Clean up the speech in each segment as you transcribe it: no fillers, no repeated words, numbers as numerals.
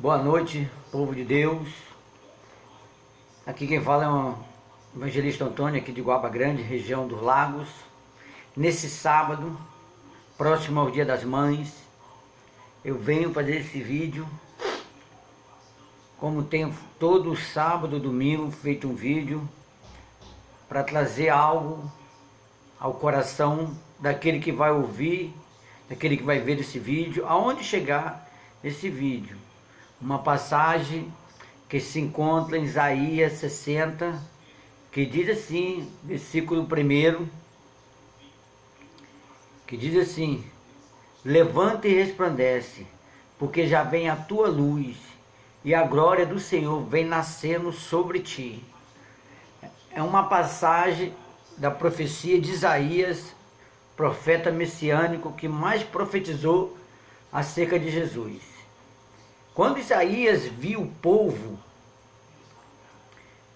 Boa noite, povo de Deus. Aqui quem fala é o evangelista Antônio, aqui de Guaba Grande, região dos Lagos. Nesse sábado, próximo ao Dia das Mães, eu venho fazer esse vídeo, como tenho todo sábado, domingo, feito um vídeo, para trazer algo ao coração daquele que vai ouvir, daquele que vai ver esse vídeo, aonde chegar esse vídeo. Uma passagem que se encontra em Isaías 60, que diz assim, versículo 1, que diz assim: levanta e resplandece, porque já vem a tua luz, e a glória do Senhor vem nascendo sobre ti. É uma passagem da profecia de Isaías, profeta messiânico que mais profetizou acerca de Jesus. Quando Isaías viu o povo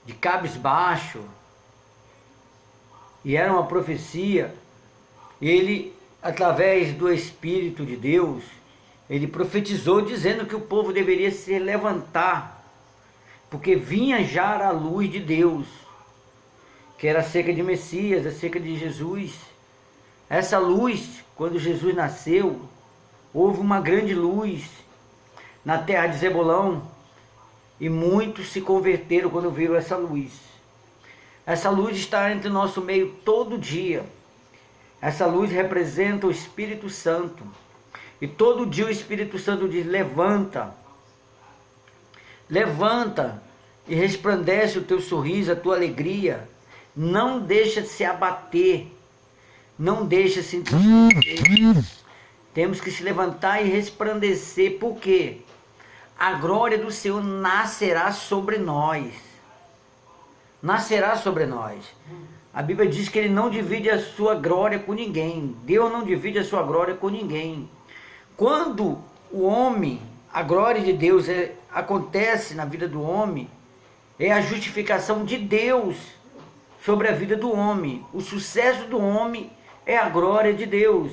de cabisbaixo, e era uma profecia, ele, através do Espírito de Deus, ele profetizou dizendo que o povo deveria se levantar, porque vinha já a luz de Deus, que era acerca de Messias, acerca de Jesus. Essa luz, quando Jesus nasceu, houve uma grande luz na terra de Zebulão, e muitos se converteram quando viram essa luz. Essa luz está entre nosso meio todo dia. Essa luz representa o Espírito Santo, e todo dia o Espírito Santo diz: levanta, levanta e resplandece o teu sorriso, a tua alegria, não deixa de se abater, não deixa de se entristecer. Temos que se levantar e resplandecer, porque a glória do Senhor nascerá sobre nós. Nascerá sobre nós. A Bíblia diz que Ele não divide a sua glória com ninguém. Deus não divide a sua glória com ninguém. Quando o homem, a glória de Deus acontece na vida do homem, é a justificação de Deus sobre a vida do homem. O sucesso do homem é a glória de Deus.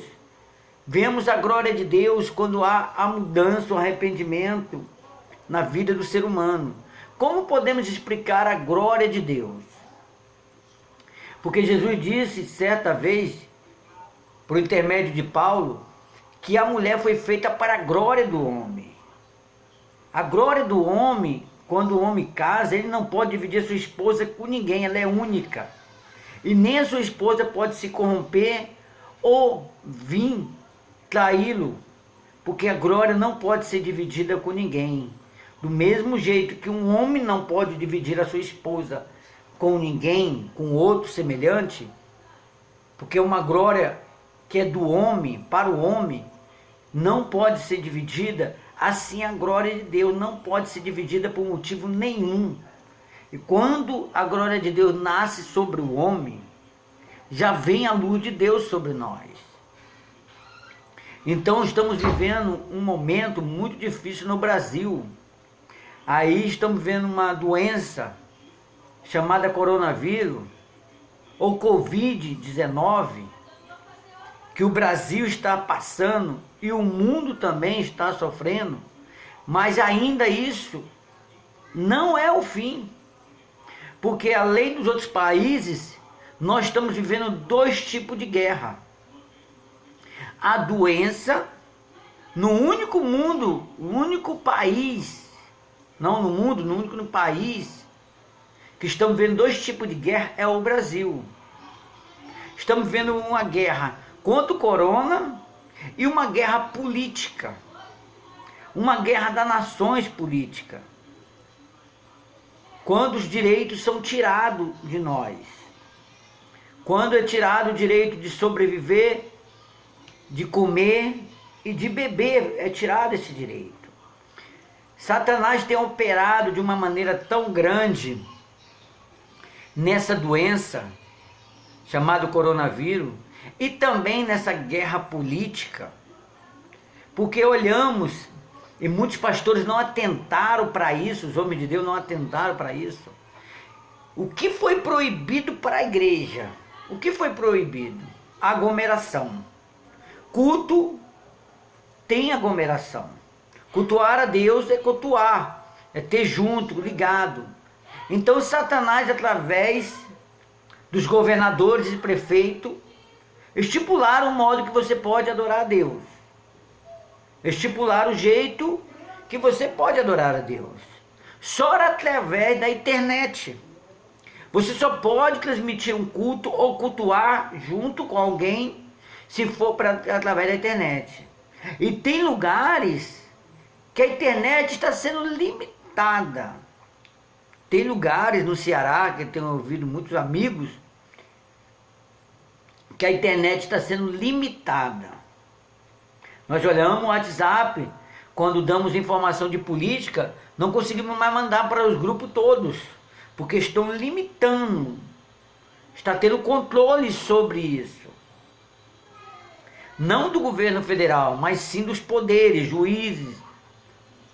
Vemos a glória de Deus quando há a mudança, o arrependimento na vida do ser humano. Como podemos explicar a glória de Deus? Porque Jesus disse certa vez, por intermédio de Paulo, que a mulher foi feita para a glória do homem. A glória do homem, quando o homem casa, ele não pode dividir a sua esposa com ninguém, ela é única. E nem a sua esposa pode se corromper ou vir traí-lo, porque a glória não pode ser dividida com ninguém. Do mesmo jeito que um homem não pode dividir a sua esposa com ninguém, com outro semelhante, porque uma glória que é do homem, para o homem, não pode ser dividida, assim a glória de Deus não pode ser dividida por motivo nenhum. E quando a glória de Deus nasce sobre o homem, já vem a luz de Deus sobre nós. Então estamos vivendo um momento muito difícil no Brasil. Aí estamos vendo uma doença chamada coronavírus, ou Covid-19, que o Brasil está passando e o mundo também está sofrendo, mas ainda isso não é o fim, porque além dos outros países, nós estamos vivendo dois tipos de guerra. A doença, no único mundo, o único país, não no mundo, no único país, que estamos vendo dois tipos de guerra é o Brasil. Estamos vendo uma guerra contra o corona e uma guerra política, uma guerra das nações política, quando os direitos são tirados de nós, quando é tirado o direito de sobreviver, de comer e de beber, é tirado esse direito. Satanás tem operado de uma maneira tão grande nessa doença chamada coronavírus e também nessa guerra política, porque olhamos e muitos pastores não atentaram para isso, os homens de Deus não atentaram para isso. O que foi proibido para a igreja? O que foi proibido? Aglomeração. Culto tem aglomeração. Cultuar a Deus é cultuar, é ter junto, ligado. Então Satanás, através dos governadores e prefeitos, estipularam o modo que você pode adorar a Deus. Estipular o jeito que você pode adorar a Deus. Só através da internet. Você só pode transmitir um culto ou cultuar junto com alguém se for através da internet. E tem lugares que a internet está sendo limitada. Tem lugares no Ceará, que eu tenho ouvido muitos amigos, que a internet está sendo limitada. Nós olhamos o WhatsApp, quando damos informação de política, não conseguimos mais mandar para os grupos todos, porque estão limitando, está tendo controle sobre isso. Não do governo federal, mas sim dos poderes, juízes,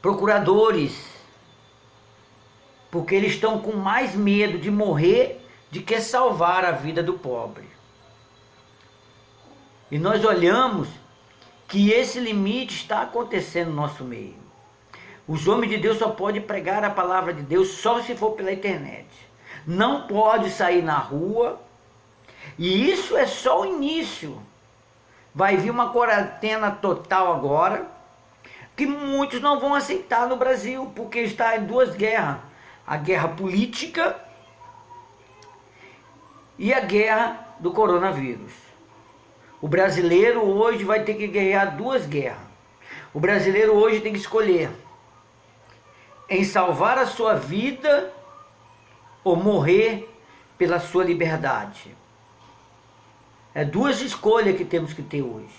procuradores, porque eles estão com mais medo de morrer do que salvar a vida do pobre. E nós olhamos que esse limite está acontecendo no nosso meio. Os homens de Deus só podem pregar a palavra de Deus só se for pela internet. Não pode sair na rua. E isso é só o início. Vai vir uma quarentena total agora, que muitos não vão aceitar no Brasil, porque está em duas guerras. A guerra política e a guerra do coronavírus. O brasileiro hoje vai ter que guerrear duas guerras. O brasileiro hoje tem que escolher em salvar a sua vida ou morrer pela sua liberdade. É duas escolhas que temos que ter hoje.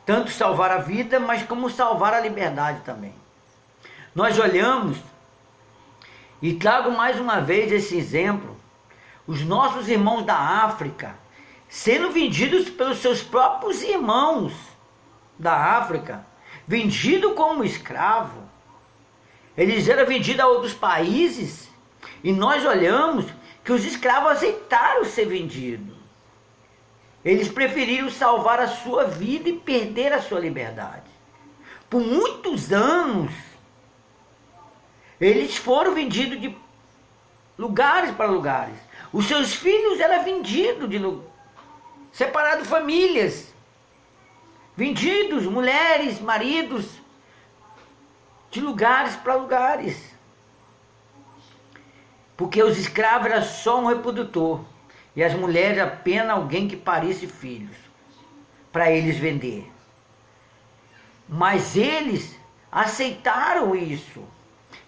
Tanto salvar a vida, mas como salvar a liberdade também. Nós olhamos, e trago mais uma vez esse exemplo, os nossos irmãos da África, sendo vendidos pelos seus próprios irmãos da África, vendidos como escravo. Eles eram vendidos a outros países, e nós olhamos que os escravos aceitaram ser vendidos. Eles preferiram salvar a sua vida e perder a sua liberdade. Por muitos anos, eles foram vendidos de lugares para lugares. Os seus filhos eram vendidos de separados famílias, vendidos, mulheres, maridos, de lugares para lugares. Porque os escravos eram só um reprodutor, e as mulheres apenas alguém que parisse filhos, para eles vender. Mas eles aceitaram isso.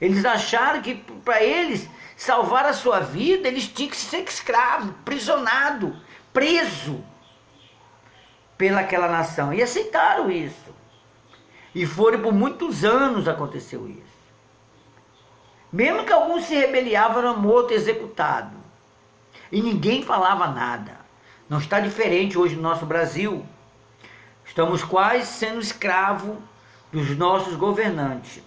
Eles acharam que para eles salvar a sua vida, eles tinham que ser escravo, prisionado, preso pelaquela nação. E aceitaram isso. E foram por muitos anos aconteceu isso. Mesmo que alguns se rebeliavam, eram mortos, executados. E ninguém falava nada. Não está diferente hoje no nosso Brasil. Estamos quase sendo escravos dos nossos governantes.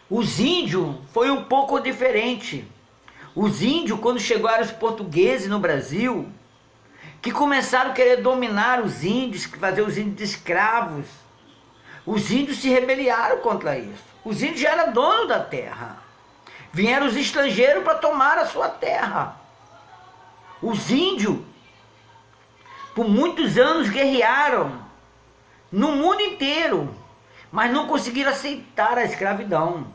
Os índios foi um pouco diferente. Os índios, quando chegaram os portugueses no Brasil, que começaram a querer dominar os índios, fazer os índios de escravos, os índios se rebelaram contra isso. Os índios já eram donos da terra. Vieram os estrangeiros para tomar a sua terra. Os índios, por muitos anos, guerrearam no mundo inteiro, mas não conseguiram aceitar a escravidão.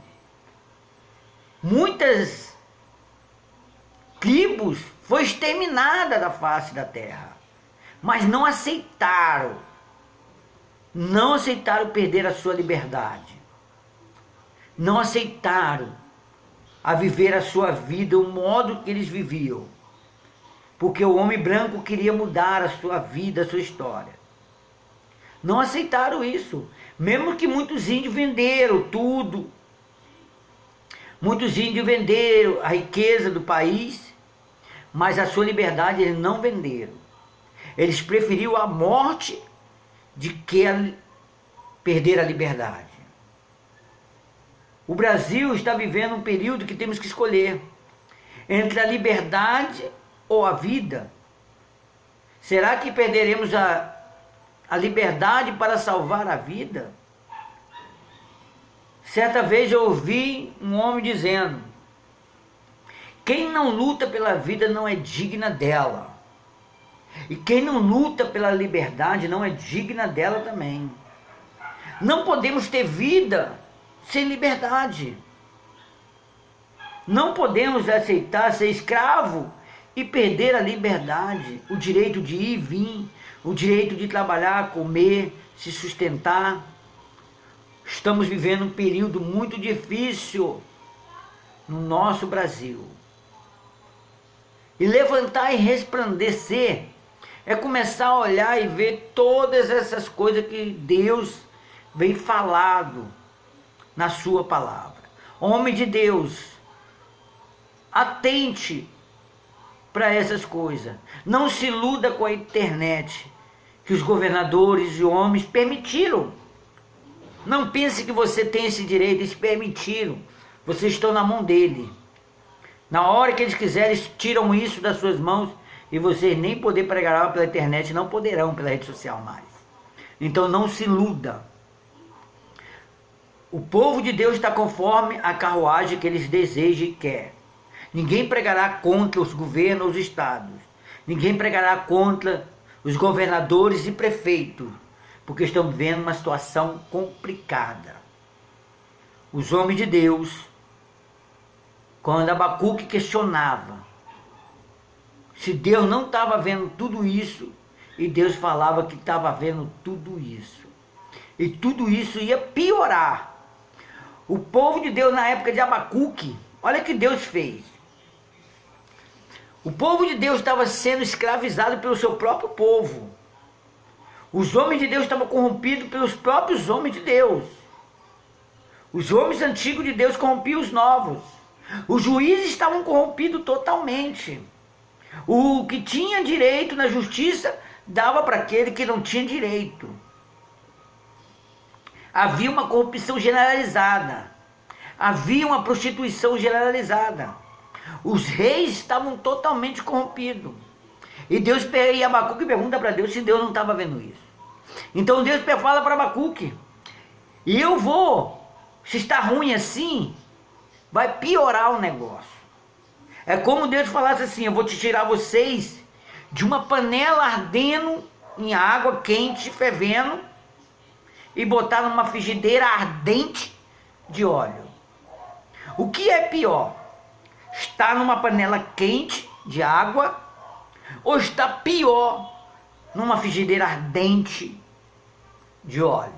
Muitas tribos foram exterminadas da face da terra, mas não aceitaram perder a sua liberdade, não aceitaram a viver a sua vida, o modo que eles viviam, porque o homem branco queria mudar a sua vida, a sua história. Não aceitaram isso, mesmo que muitos índios venderam tudo, muitos índios venderam a riqueza do país, mas a sua liberdade eles não venderam. Eles preferiram a morte de que perder a liberdade. O Brasil está vivendo um período que temos que escolher entre a liberdade ou a vida. Será que perderemos a liberdade para salvar a vida? Certa vez eu ouvi um homem dizendo: quem não luta pela vida não é digna dela. E quem não luta pela liberdade não é digna dela também. Não podemos ter vida sem liberdade. Não podemos aceitar ser escravo e perder a liberdade, o direito de ir e vir, o direito de trabalhar, comer, se sustentar. Estamos vivendo um período muito difícil no nosso Brasil. E levantar e resplandecer é começar a olhar e ver todas essas coisas que Deus vem falado na sua palavra. Homem de Deus, atente para essas coisas. Não se iluda com a internet que os governadores e homens permitiram. Não pense que você tem esse direito, eles permitiram. Vocês estão na mão dele. Na hora que eles quiserem, eles tiram isso das suas mãos e vocês nem poder pregar pela internet, não poderão pela rede social mais. Então não se iluda. O povo de Deus está conforme a carruagem que eles desejam e querem. Ninguém pregará contra os governos, os estados. Ninguém pregará contra os governadores e prefeitos, porque estão vivendo uma situação complicada. Os homens de Deus, quando Abacuque questionava se Deus não estava vendo tudo isso, e Deus falava que estava vendo tudo isso. E tudo isso ia piorar. O povo de Deus na época de Abacuque, olha o que Deus fez. O povo de Deus estava sendo escravizado pelo seu próprio povo. Os homens de Deus estavam corrompidos pelos próprios homens de Deus. Os homens antigos de Deus corrompiam os novos. Os juízes estavam corrompidos totalmente. O que tinha direito na justiça dava para aquele que não tinha direito. Havia uma corrupção generalizada. Havia uma prostituição generalizada. Os reis estavam totalmente corrompidos. E Deus e Abacuque pergunta para Deus se Deus não estava vendo isso. Então Deus fala para Abacuque: e eu vou, se está ruim assim, vai piorar o negócio. É como Deus falasse assim: eu vou te tirar vocês de uma panela ardendo em água quente, fervendo, e botar numa frigideira ardente de óleo. O que é pior? Está numa panela quente de água, ou está pior numa frigideira ardente de óleo?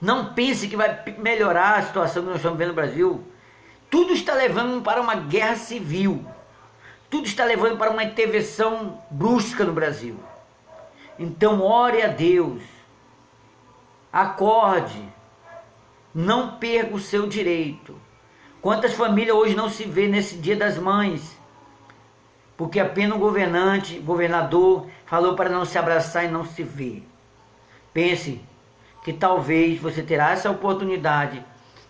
Não pense que vai melhorar a situação que nós estamos vendo no Brasil. Tudo está levando para uma guerra civil. Tudo está levando para uma intervenção brusca no Brasil. Então ore a Deus. Acorde. Não perca o seu direito. Quantas famílias hoje não se vê nesse Dia das Mães? Porque apenas um governador, falou para não se abraçar e não se ver. Pense que talvez você terá essa oportunidade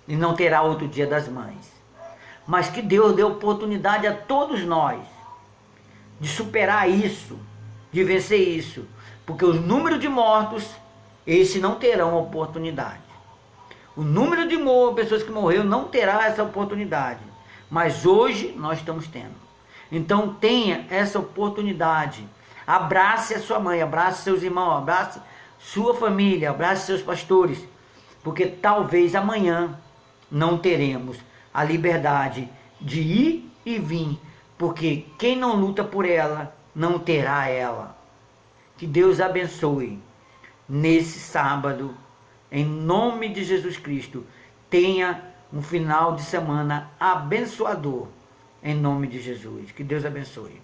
e não terá outro Dia das Mães. Mas que Deus dê oportunidade a todos nós de superar isso, de vencer isso. Porque o número de mortos, esses não terão oportunidade. O número de pessoas que morreram não terá essa oportunidade. Mas hoje nós estamos tendo. Então tenha essa oportunidade. Abrace a sua mãe, abrace seus irmãos, abrace sua família, abrace seus pastores. Porque talvez amanhã não teremos a liberdade de ir e vir. Porque quem não luta por ela, não terá ela. Que Deus abençoe nesse sábado. Em nome de Jesus Cristo, tenha um final de semana abençoador. Em nome de Jesus. Que Deus abençoe.